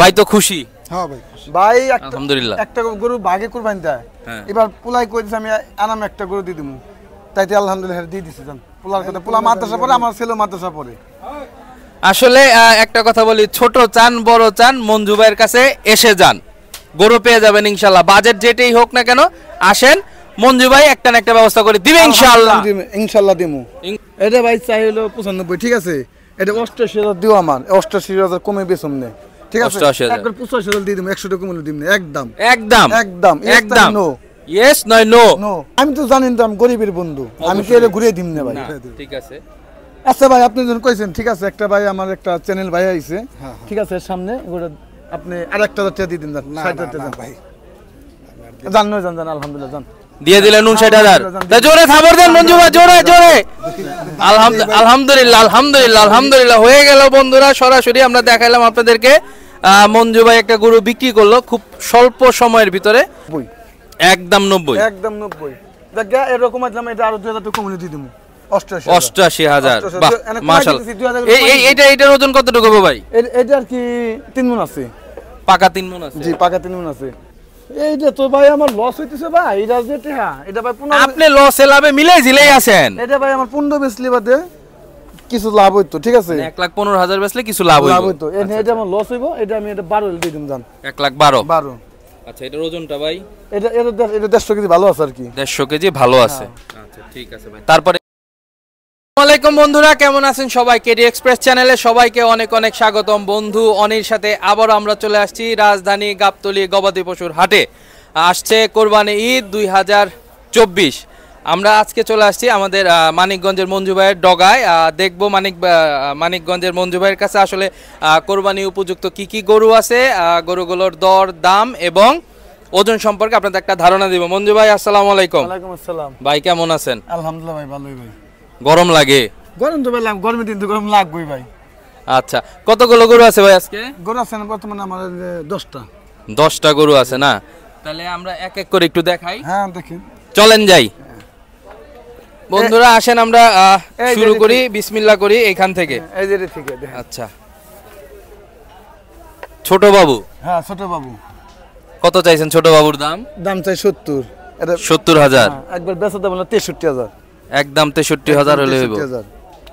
ভাই তো খুশি। হ্যাঁ ভাই ভাই আলহামদুলিল্লাহ একটা গরু ভাগে কুরবানি দেয় এবার পোলাই কই দিছে আমি আনাম একটা গরু দিয়ে দিমু তাইতে আলহামদুলিল্লাহ দিয়ে দিছি জান পোলার কথা পোলা মাদ্রাসা পড়ে আমার ছেলে মাদ্রাসা পড়ে। আসলে একটা কথা বলি, ছোট চান বড় চান মঞ্জু ভাইয়ের কাছে এসে যান, গরু পেয়ে যাবেন ইনশাআল্লাহ। বাজেট যেটাই হোক না কেন আসেন, মঞ্জু ভাই একটা না একটা ব্যবস্থা করে দিবে ইনশাআল্লাহ। ইনশাআল্লাহ দিমু। এটা ভাই চাই হলো 95, ঠিক আছে? এটা 88,000 দিও আমার, 88,000 কমে বেচুম নে, ঠিক আছে? 88,000 একবার 85,000 দিয়ে দিমু, 100 টাকা কমে দিমু একদম একদম একদম একদম নো ইয়েস নয় নো নো। আমি তো জানেন তো আমি গরিবের বন্ধু, আমি কি এর ঘুরে দিম না ভাই। ঠিক আছে আচ্ছা ভাই আপনি যখন কইছেন ঠিক আছে, একটা ভাই আমার একটা চ্যানেল ভাই আইছে, ঠিক আছে? সামনে ওটা আপনি আরেকটা টাকা দিয়ে দিন, 60,000 টাকা ভাই জানো জান আলহামদুলিল্লাহ জান দিয়ে দিলেন 59,000। তা জোরে খবর দেন মঞ্জু ভাই, জোরে জোরে। আলহামদুলিল্লাহ আলহামদুলিল্লাহ আলহামদুলিল্লাহ হয়ে গেল বন্ধুরা। সরাসরি আমরা দেখাইলাম আপনাদেরকে, মঞ্জু ভাই একটা গরু বিক্রি করলো খুব স্বল্প সময়ের ভিতরে, একদম 90 একদম 90। দেখা এরকম আসলাম, এটা আরো 2,000 টাকা কমে দিয়ে দিমু, 88,000। বাহ মাশাআল্লাহ। এইটার ওজন কতটুকু হবে ভাই? এটা আর কি 3 মণ আছে, পাকা 3 মণ আছে। জি পাকা 3 মণ আছে। এইটা তো ভাই আমার লস হইতেছে ভাই, এটা যেটা এটা ভাই 15 আপনি লসে লাভে মিলাই জিলাই আছেন। এটা ভাই আমার 15 বেচলি বাদে কিছু লাভ হইতো, ঠিক আছে? 1,15,000 বেচলে কিছু লাভ হইতো। এটা আমার লস হইবো, এটা আমি এটা 12 দিয়ে দিম জান। 1,12,000। আচ্ছা এটার ওজনটা ভাই? এটা 150 কেজি ভালো আছে আর কি, 150 কেজি ভালো আছে। আচ্ছা ঠিক আছে ভাই। তারপরে আসসালামু আলাইকুম বন্ধুরা, কেমন আছেন সবাই? কেডি এক্সপ্রেস চ্যানেলে সবাইকে অনেক অনেক স্বাগতম। বন্ধু অনির সাথে আবার আমরা চলে আসছি রাজধানী গাবতলী গবাদি পশুর হাটে। আসছে কোরবানি ঈদ 2024। আমরা আজকে চলে আসছি আমাদের মানিকগঞ্জের মঞ্জু ভাইয়ের ডগায়। দেখবো মানিকগঞ্জের মঞ্জু ভাইয়ের কাছে আসলে কোরবানি উপযুক্ত কি কি গরু আছে, গরুগুলোর দর দাম এবং ওজন সম্পর্কে আপনাদের একটা ধারণা দিব। মঞ্জু ভাই আসসালামু আলাইকুম। ওয়ালাইকুম আসসালাম ভাই কেমন আছেন? আলহামদুলিল্লাহ ভাই ভালোই ভাই। গরম লাগে? গরম তো ভাই, গরমের দিন তো গরম লাগবেই ভাই। আচ্ছা কতগুলো গরু আছে ভাই আজকে? গরু আছে না বর্তমানে আমার 10টা। 10টা গরু আছে না? তাহলে আমরা এক এক করে একটু দেখাই। হ্যাঁ দেখেন, চলেন যাই বন্ধুরা, আসেন আমরা শুরু করি, বিসমিল্লাহ করি এখান থেকে। এই যে থেকে দেখেন। আচ্ছা ছোট বাবু। হ্যাঁ ছোট বাবু। কত চাইছেন ছোট বাবুর দাম? দাম চাই 70। এটা 70,000। একবার বেচা দাম হলো 63,000। একদম 63,000 হলে হইব।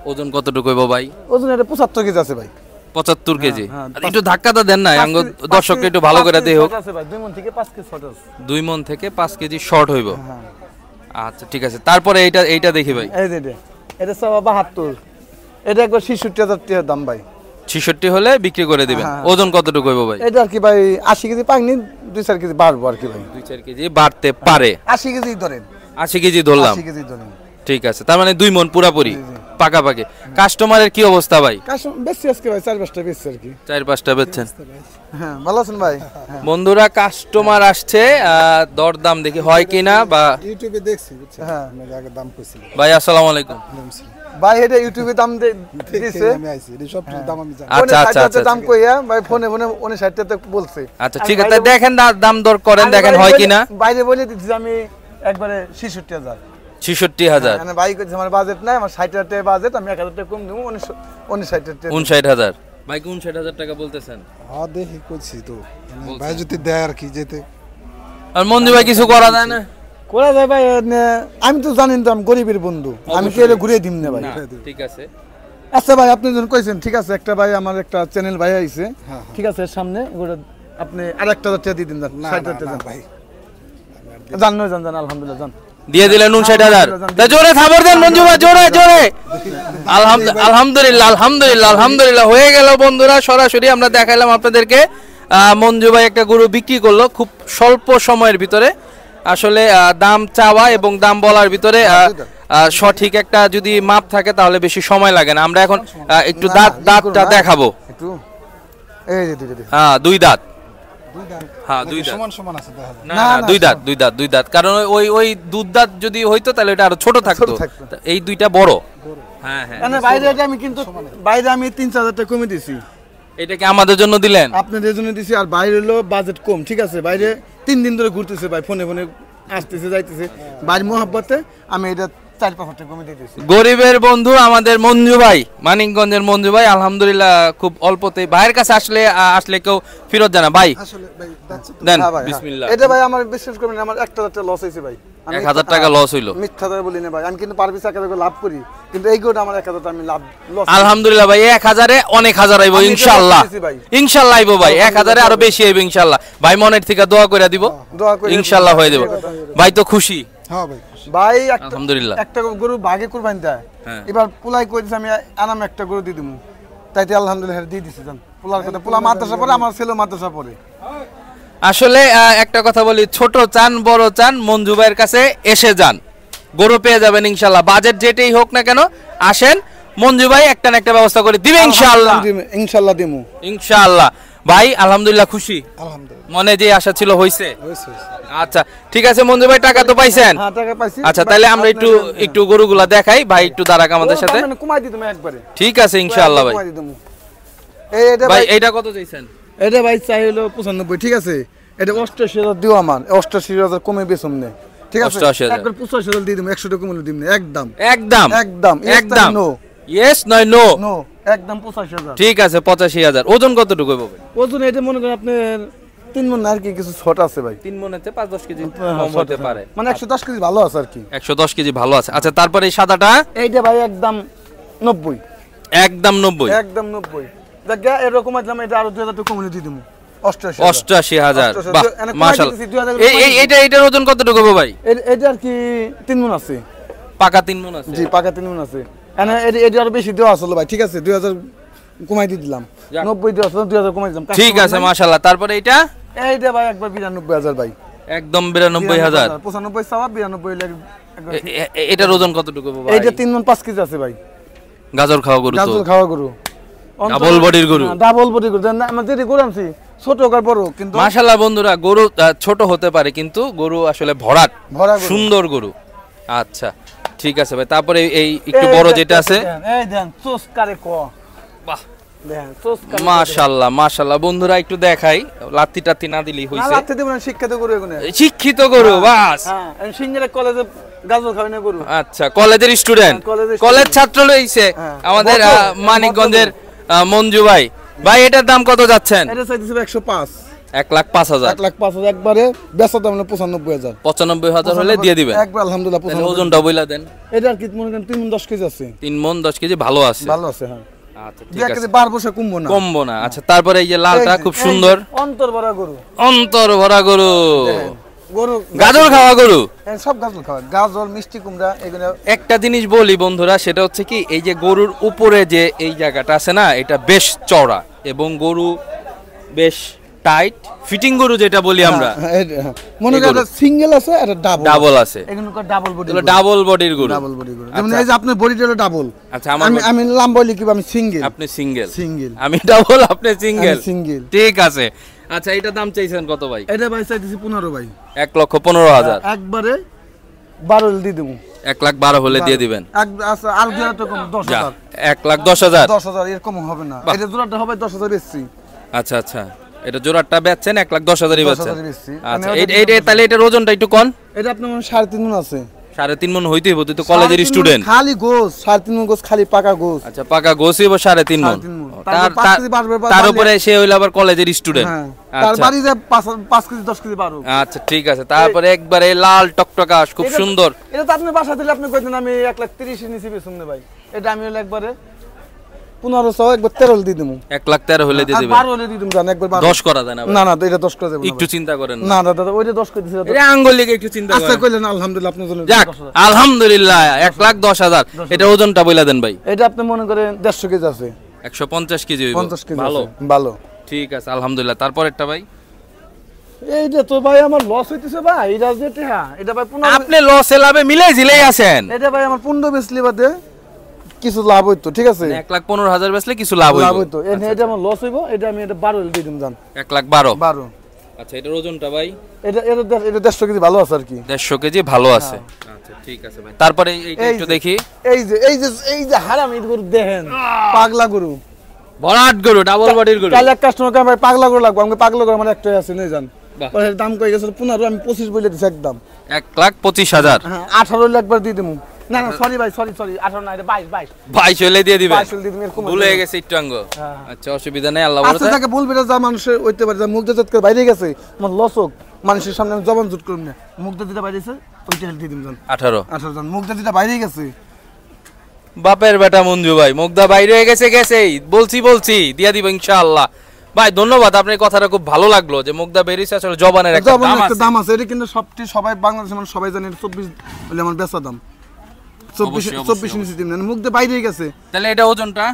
ওজন কতটুকু হইব ভাই? ওজন এটা 75 কেজি আছে ভাই। 75 কেজি। একটু ধাক্কাটা দেন না, দর্শককে একটু ভালো করে দেই হোক। 2 মণ থেকে 5 কেজি শর্ট আছে। 2 মণ থেকে 5 কেজি শর্ট হইব। আচ্ছা ঠিক আছে। তারপরে এইটা দেখি ভাই। এই যে এটা 72। এটা একবার 66,000 টাকা দাম ভাই। 66 হলে বিক্রি করে দিবেন। ওজন কতটুকু হইব ভাই? এটা আর কি ভাই 80 কেজি পাইনি, 2-4 কেজি বাড়বো আর কি ভাই। 2-4 কেজি বাড়তে পারে। 80 কেজি ধরেন। 80 কেজি ধরলাম। 80 কেজি ধরেন। ঠিক আছে, তার মানে 2 মণ পুরাপুরি পাকাপাকি। কাস্টমারের কি অবস্থা ভাই? কাস্টমার বেশি আজকে ভাই 4-5টা বেশি আর কি। 4-5টা বেচছেন? হ্যাঁ ভালো আছেন ভাই? বন্ধুরা কাস্টমার আসছে, দরদাম দেখি হয় কিনা। বা ইউটিউবে দেখছি বুঝছেন, আমি আগে দাম কইছিলাম। ভাই আসসালামু আলাইকুম। ভাই এটা ইউটিউবে দাম দিয়েছে, আমি আইছি এই সব দাম আমি জানি। আচ্ছা আচ্ছা আচ্ছা দাম কইয়া ভাই ফোনে 59 টাকা বলছে। আচ্ছা ঠিক আছে, দেখেন দাম দর করেন, দেখেন হয় কিনা। বাইরে বলে দিচ্ছি আমি একবারে 66,000। 66,000? মানে ভাই কইছে আমার বাজেট নাই, আমার 60,000 টাকা বাজেট, আমি 1,000 টাকা কম দেবো, 59,000 টাকা। 59,000? ভাই 59,000 টাকা বলতেছেন? হ্যাঁ দেখি কইছি তো, ভাই যদি দেয় আর কি যেতে। আর মঞ্জু ভাই কিছু করা যায় না? করা যায় ভাই, আমি তো জানেন তো আমি গরিবের বন্ধু, আমি কি এর ঘুরে দিম না ভাই। ঠিক আছে। আচ্ছা ভাই আপনি যখন কইছেন ঠিক আছে, একটা ভাই আমার একটা চ্যানেল ভাই আইছে, ঠিক আছে? সামনে ওটা আপনি আরেকটা টাকা দিয়ে দিন, 60,000 টাকা ভাই জানো জান আলহামদুলিল্লাহ জান। দিয়ে দিলেন 59,000। তা জোরে খবর দেন মঞ্জু ভাই, জোরে জোরে। আলহামদুলিল্লাহ আলহামদুলিল্লাহ আলহামদুলিল্লাহ হয়ে গেল বন্ধুরা। সরাসরি আমরা দেখাইলাম আপনাদেরকে, মঞ্জু ভাই একটা গরু বিক্রি করলো খুব স্বল্প সময়ের ভিতরে। আসলে দাম চাওয়া এবং দাম বলার ভিতরে সঠিক একটা যদি মাপ থাকে তাহলে বেশি সময় লাগে না। আমরা এখন একটু দাঁতটা দেখাবো। এই যে হ্যাঁ 2 দাঁত। হ্যাঁ 2 দাঁত সমান সমান আছে দেখা যায়। না 2 দাঁত, কারণ ওই দুধ দাঁত যদি হইতো তাহলে এটা আরো ছোট থাকতো। এই দুইটা বড়। হ্যাঁ হ্যাঁ। মানে বাইরে এটা আমি কিন্তু বাইরে আমি 3-4,000 টাকা কমে দিছি। এটা কি আমাদের জন্য দিলেন? আপনাদের জন্য দিছি। আর বাইরে হলো বাজেট কম, ঠিক আছে? বাইরে 3 দিন ধরে ঘুরতেছে ভাই, ফোনে আসতেছে যাইতেছে, বাইরে মহব্বতে আমি এটা 4-5 কমে দিয়ে দিয়েছি। গরিবের বন্ধু আমাদের মঞ্জু ভাই, মানিকগঞ্জের মঞ্জু ভাই, আলহামদুলিল্লাহ খুব অল্পতে ভাইয়ের কাছে আসলে কেউ ফেরত জানা ভাই আসলে ভাই that's it. দেন হ্যাঁ ভাই, বিসমিল্লাহ। এটা ভাই আমার বিশ্বাস করবেন আমার 1,000 লস হয়েছে ভাই। 1000 টাকা লস হইলো। মিথ্যা কথা বলি না ভাই, আমি কিন্তু পার পিস 1000 টাকা লাভ করি, কিন্তু এই গোটা আমার 1000 টাকা আমি লাভ লস। আলহামদুলিল্লাহ ভাই 1000-এ অনেক হাজার আইবো ইনশাআল্লাহ। ইনশাআল্লাহ আইবো ভাই 1000-এ আরো বেশি আইবো ইনশাআল্লাহ। ভাই মনের থেকে দোয়া করে দিব, দোয়া করে ইনশাআল্লাহ হয়ে যাবে। ভাই তো খুশি হ্যাঁ ভাই ভাই আলহামদুলিল্লাহ। একটা গরু ভাগে কুরবানি দেয়, হ্যাঁ। এবার পোলাই কইছে আমি আনাম একটা গরু দিয়ে দিমু, তাইতে আলহামদুলিল্লাহ দিয়ে দিছি জান। পোলার কথা পোলা মাদ্রাসা পড়ে, আমার ছেলে মাদ্রাসা পড়ে। আসলে একটা কথা বলি, ছোট চান বড় চান মঞ্জু ভাইয়ের কাছে এসে যান, গরু পেয়ে যাবেন ইনশাআল্লাহ। বাজেট যেটাই হোক না কেন আসেন, মঞ্জু ভাই একটা না একটা ব্যবস্থা করে দিবে ইনশাআল্লাহ। ইনশাআল্লাহ দিমু ইনশাআল্লাহ। ভাই আলহামদুলিল্লাহ খুশি, আলহামদুলিল্লাহ মনে যে আশা ছিল হইছে। হয়েছে আচ্ছা ঠিক আছে মঞ্জু ভাই, টাকা তো পাইছেন। হ্যাঁ টাকা পাইছি। আচ্ছা তাহলে আমরা একটু গরুগুলা দেখাই, ভাই একটু দাঁড়াক আমাদের সাথে। মানে কমাই দিতাম একবারে। ঠিক আছে ইনশাআল্লাহ ভাই। কমাই দিতাম। এটা ভাই ভাই এইটা কত চাইছেন? এটা ভাই চাই হলো 95, ঠিক আছে। এটা 88,000 দিও আমার, 88,000 কমে বেচম নে, ঠিক আছে। 88,000 একবার 85,000 দিয়ে দিম, 100 টাকা কমে দিম না, একদম একদম একদম একদম নো ইয়েস নয় নো। নো একদম 85,000। ঠিক আছে 85,000। ওজন কতটুকু হবে? ওজন এটা মনে করেন আপনার 3 মণ আর কি কিছু ছোট আছে ভাই। 3 মনেতে 5-10 কেজি হ্যাঁ, কম হতে পারে, মানে 110 কেজি ভালো আছে আর কি। 110 কেজি ভালো আছে। আচ্ছা তারপরে এই সাদাটা এইটা ভাই একদম 90, একদম 90। একদম 90। দেখা এরকম আসলাম, এটা আরো 2000 টাকা কমে দিয়ে দিমু, 88,000। 88,000 বাহ এনে কমাই মাশাআল্লাহ। দিতেছি, 2000 কমাই এটার ওজন কতটুকু হবে ভাই? এটা আর কি 3 মণ আছে। পাকা 3 মণ আছে। জি পাকা 3 মণ আছে। এনে এটা আরো বেশি দেওয়া আসলে ভাই, ঠিক আছে। 2000 কমাই দিয়ে দিলাম, যাক। 90 দেওয়া আসলে 2000 কমাই দিলাম। ঠিক আছে মাশাআল্লাহ। তারপরে এটা এইটা ভাই একবার 92,000 ভাই, একদম 92,000। 95 চাওয়া 92 লাগে একবার। এটার ওজন কতটুকু হবে ভাই? এইটা 3 মণ 5 কেজি আছে ভাই। গাজর খাওয়া গরু তো, গাজল খাওয়া গরু, ডাবল বডির গরু। ডাবল বডির গরু। আমরা যেটি গরু আনছি ছোট হোক আর বড়, কিন্তু মাশাআল্লাহ বন্ধুরা, গরু ছোট হতে পারে কিন্তু গরু আসলে ভরাট, ভরা গরু। সুন্দর গরু। আচ্ছা ঠিক আছে ভাই। তারপরে এই একটু বড় যেটা আছে, এই দেন চোস কারে ক, বাহ দেখেন চোস কারে। মাশাআল্লাহ মাশাআল্লাহ বন্ধুরা, একটু দেখাই, লাত্তি টাত্তি না দিলেই না হইছে। লাগতে দেব না, শিক্ষিত গরু এগুলো। শিক্ষিত গরু বাস। হ্যাঁ এই সিঙ্গের কলেজে গাজল খাবে না গরু। আচ্ছা কলেজের স্টুডেন্ট, হ্যাঁ, কলেজের কলেজ student। ছাত্র লইছে হ্যাঁ। আমাদের মতো, মানিকগঞ্জের মঞ্জু ভাই। ভাই এটার দাম কত যাচ্ছেন? এটা চাইতেছে 105, 1,05,000। 1,05,000 একবারে বেচা দাম হলো 95,000। 95,000 হলে দিয়ে দিবেন। একবার আলহামদুলিল্লাহ তাহলে 95,000। ওজনটা বইলা দেন। এটা আর কি মনে করেন 3 মণ 10 কেজি আছে। 3 মণ 10 কেজি ভালো আছে। ভালো আছে হ্যাঁ। আচ্ছা 2 ঠিক আছে, কেজি বার বসে কমবো না। কমবো না। আচ্ছা তারপরে এই যে লালটা এই যে, খুব এই যে, সুন্দর, অন্তর ভরা গরু। অন্তর ভরা গরু, দেখেন, গরু গাজর খাওয়া গরু। সব গাজল খাওয়া, গাজর মিষ্টি কুমড়া এগুলো। একটা জিনিস বলি বন্ধুরা, সেটা হচ্ছে কি, এই যে গরুর উপরে যে এই জায়গাটা আছে না, এটা বেশ চওড়া এবং গরু বেশ টাইট ফিটিং গরু যেটা বলি আমরা। মনে এই করেন গরু। সিঙ্গেল আছে আর ডাবল ডাবল আছে, এগুলো ডাবল বডি, এগুলো ডাবল বডির গরু। ডাবল বডি গরু। যেমন এই যে আপনার বডিটা হলো ডাবল। আচ্ছা আমার আমি লাম্বা লিখি, আমি সিঙ্গেল। আপনি সিঙ্গেল, সিঙ্গেল, আমি ডাবল, আপনি সিঙ্গেল। সিঙ্গেল। ঠিক আছে। আচ্ছা এটা দাম চাইছেন কত ভাই? এটা ভাই চাইতেছি 15 ভাই, 1,15,000। একবারে 12 দিয়ে দেবো। 1,12,000 হলে দিয়ে দিবেন। আচ্ছা আর 2 টাকা কম, 10,000। 1,10,000। 10,000 এরকম হবে না, এটা জোড়াটা হবে 10,000 বেশি। আচ্ছা আচ্ছা, এটা জোড়াটা বেচছেন 1,10,000 বেচছেন। 10,000 বেশি। আচ্ছা এই তাহলে এটার ওজনটা একটু কম। এটা আপনার 3.5 মণ আছে। 3.5 মণ হইতে হবে, তুই তো কলেজের স্টুডেন্ট। খালি গোস 3.5 মণ গোস, খালি পাকা গোস। আচ্ছা পাকা গোসি 3.5 মণ। 3.5 মণ। তার তারপর 5 কেজি বাড়বে, তার উপরে সে হইলো আবার কলেজের স্টুডেন্ট। হ্যাঁ, তার আচ্ছা বাড়ি যে 5 কেজি 10 কেজি বাড়ো। আচ্ছা ঠিক আছে। তারপরে একবারে লাল টকটকা খুব সুন্দর। এটা তো আপনি বাসা দিলে আপনি কইতেন আমি 1,30,000 নিচে বেচুম না ভাই। এটা আমি হলো একবারে 1500 একবার 13 দিয়ে দেবো। 1,13,000 হলে দিয়ে দিবেন। 12 হলে দিয়ে দেবো জান, একবার 10 করা দেন আবার। না না এটা 10 করে দেব। একটু চিন্তা করেন না না দাদা ওইটা 10 করে দিছি। এটা আঙ্গুল লিগে একটু চিন্তা আচ্ছা করেন। কইলেন আলহামদুলিল্লাহ আপনার জন্য। যাক আলহামদুলিল্লাহ 1,10,000। এটা ওজনটা বইলা দেন ভাই। এটা আপনি মনে করেন 150 কেজি আছে। 150 কেজি হইব। 50 কেজি ভালো আছে, ভালো। ঠিক আছে আলহামদুলিল্লাহ। তারপরেরটা ভাই? এইটা তো ভাই আমার লস হইতেছে ভাই, এটা যেটা এটা ভাই 15। আপনি লসে লাভে মিলে জিলেই আছেন। এটা ভাই আমার 15 বেচলি বাদে কিছু লাভ হইতো, ঠিক আছে। 1,15,000 বেচলে কিছু লাভ লাভ হইব। হইতো। এটা আমার লস হইব, এটা আমি এটা 12 হলে দিয়ে দিম জান। 1,12,000। 12। আচ্ছা এটার ওজনটা ভাই? এটা 150 কেজি ভালো আছে আর কি। 150 কেজি ভালো আছে। আচ্ছা ঠিক আছে ভাই। তারপরে এইটা একটু দেখি। এই যে হারাম এই গরু দেখেন, পাগলা গরু, ভরাট গরু, ডাবল বডির গরু। কাল এক কাস্টমার কে ভাই পাগলা গরু লাগবে, আমি পাগলা গরু আমার একটাই আছে নিয়ে যান। বাহ। ওর দাম কই গেছে 15, আমি 25 বলে দিছি একদম। 1,25,000। হ্যাঁ 18 হলে একবার দিয়ে দেবো। না না সরি ভাই সরি 18 না এটা 22 22 হলে দিয়ে দিবেন 22 হলে দিয়ে দিবেন ভুলে গেছে একটু আঙ্গ আচ্ছা অসুবিধা নাই আল্লাহ বড় আচ্ছা তাকে বলবে যা মানুষ হইতে পারে যা মুগ্ধ জাত করে বাইরে গেছে আমার লস হোক মানুষের সামনে আমি জবান জুট করব না মুগ্ধ যেটা বাইরেছে ওইটা দিয়ে দিন 18 জন মুগ্ধ যেটা বাইরে গেছে বাপের বেটা মঞ্জু ভাই মুগ্ধা বাইরে হয়ে গেছে গেছেই বলছি দিয়া দিব ইনশাআল্লাহ ভাই ধন্যবাদ আপনার কথাটা খুব ভালো লাগলো যে মুগ্ধা বেরিয়েছে আসলে জবানের একটা দাম আছে এটা কিন্তু সবাই বাংলাদেশের মানুষ সবাই জানে 24 বলে আমার বেচা দাম 24 নিচে দিন মুগ্ধা বাইরে গেছে তাহলে এটা ওজনটা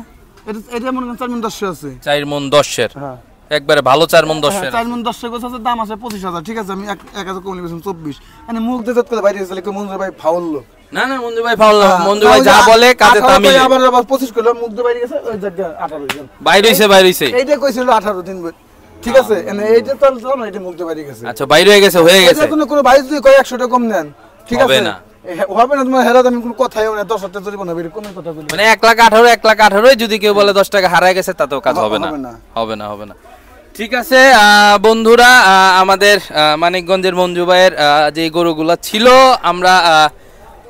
এটা মনে করেন 4 মণ 10 আছে 4 মণ 10 এর হ্যাঁ একবারে ভালো 4 মণ 10 এর 4 মণ 10 এর গোছ আছে দাম আছে 25000 ঠিক আছে আমি 1000 কম নিবেন 24 মানে মুগ্ধা জাত করে বাইরে গেছে মঞ্জু ভাই ফাউললো না না মঞ্জু ভাই ফাউল না মঞ্জু ভাই যা বলে কাজে তামি আবার 25 কিলো মুগ্ধা বাইরে গেছে ওই জায়গা 18 জন বাইরে হইছে এইটা কইছিল 18 দিন ঠিক আছে এনে এইটা তো না এটা মুগ্ধা বাইরে গেছে আচ্ছা বাইরে হয়ে গেছে এটা কোনো ভাই যদি কয় 100 টাকা কম নেন ঠিক আছে হবে না তোমার হেরাত আমি কোনো কথাই হবে না 10 টাকা জরিমানা হবে কোন কথা বলি মানে 1,18,000 যদি কেউ বলে 10 টাকা হারায় গেছে তাতেও কাজ হবে না ঠিক আছে বন্ধুরা আমাদের মানিকগঞ্জের মঞ্জু ভাইয়ের যে গরুগুলা ছিল আমরা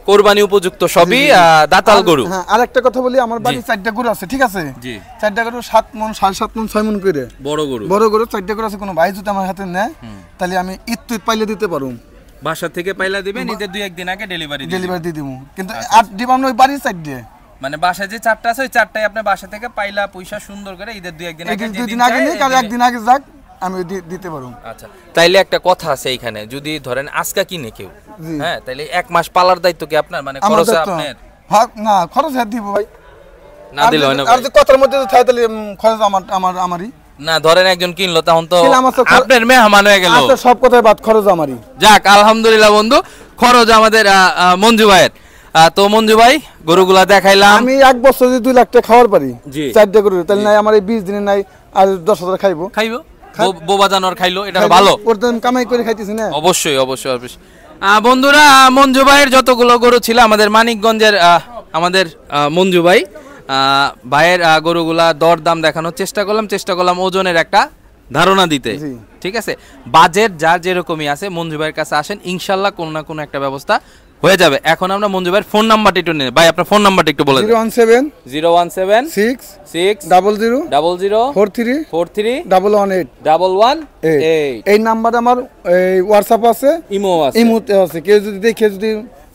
কোরবানি উপযুক্ত সবই দাতাল গরু হ্যাঁ আরেকটা কথা বলি আমার বাড়ি 4টা গরু আছে ঠিক আছে জি 4টা গরু 7 মণ 7.5 মণ 6 মণ করে বড় গরু 4টা গরু আছে কোনো ভাই যদি আমার হাতে নেয় তাহলে আমি ঈদ পাইলে দিতে পারুম বাসা থেকে পাইলা দিবেন ঈদের 2-1 দিন আগে ডেলিভারি দিয়ে দেবো কিন্তু 8 দিবাম ওই বাড়ির সাইড দিয়ে মানে বাসায় যে 4টা আছে ওই 4টাই আপনি বাসা থেকে পাইলা পয়সা সুন্দর করে ঈদের 2-1 দিন আগে দুই দিন আগে নেই কাল একদিন আগে যাক আমি দিতে পারুম আচ্ছা তাইলে একটা কথা আছে এইখানে যদি ধরেন আজকা কিনে কেউ হ্যাঁ তাইলে 1 মাস পালার দায়িত্ব কি আপনার মানে খরচ আপনার হ্যাঁ না খরচ দিব ভাই না দিলে হয় না আর যে কথার মধ্যে তো থাকে তাহলে খরচ আমারই না ধরেন একজন কিনলো তখন তো আপনার মেহমান হয়ে গেল আচ্ছা সব কথাই বাদ খরচ আমারই যাক আলহামদুলিল্লাহ বন্ধু খরচ আমাদের মঞ্জু ভাইয়ের তো মঞ্জু ভাই গরুগুলা দেখাইলাম আমি এক বছর যদি 2 লাখ টাকা খাওয়ার পারি 4টা গরু তাহলে নাই আমার এই 20 দিনে নাই আর 10,000 খাইবো বোবা জানোয়ার খাইলো এটা ভালো ওর তো কামাই করে খাইতেছি না অবশ্যই বন্ধুরা মঞ্জু ভাইয়ের যতগুলো গরু ছিল আমাদের মানিকগঞ্জের আমাদের মঞ্জু ভাইয়ের গরুগুলা দর দাম দেখানোর চেষ্টা করলাম ওজনের একটা ধারণা দিতে ঠিক আছে বাজেট যার যেরকমই আছে মঞ্জু ভাইয়ের কাছে আসেন ইনশাল্লাহ কোনো না কোনো একটা ব্যবস্থা হয়ে যাবে এখন আমরা মঞ্জু ভাইয়ের ফোন নাম্বারটা একটু নেই ভাই আপনার ফোন নাম্বারটা একটু বলে 017 6 00 43 118 এই নাম্বারে আমার হোয়াটসঅ্যাপ আছে ইমোতে আছে কেউ যদি দেখে যদি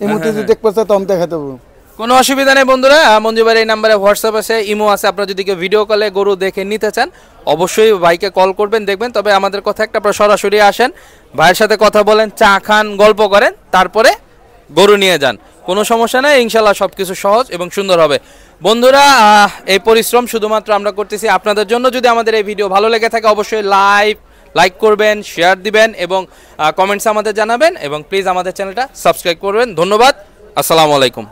ইমোতে যদি দেখতে চায় তখন দেখাতে দেব কোনো অসুবিধা নেই বন্ধুরা মঞ্জু ভাইয়ের এই নাম্বারে হোয়াটসঅ্যাপ আছে ইমো আছে আপনারা যদি কেউ ভিডিও কলে গরু দেখে নিতে চান অবশ্যই ভাইকে কল করবেন দেখবেন তবে আমাদের কথা একটা আপনারা সরাসরি আসেন ভাইয়ের সাথে কথা বলেন চা খান গল্প করেন তারপরে গরু নিয়ে যান কোনো সমস্যা নেই ইনশাল্লাহ সবকিছু সহজ এবং সুন্দর হবে বন্ধুরা এই পরিশ্রম শুধুমাত্র আমরা করতেছি আপনাদের জন্য যদি আমাদের এই ভিডিও ভালো লেগে থাকে অবশ্যই লাইক করবেন শেয়ার দিবেন এবং কমেন্টস আমাদের জানাবেন এবং প্লিজ আমাদের চ্যানেলটা সাবস্ক্রাইব করবেন ধন্যবাদ আসসালামু আলাইকুম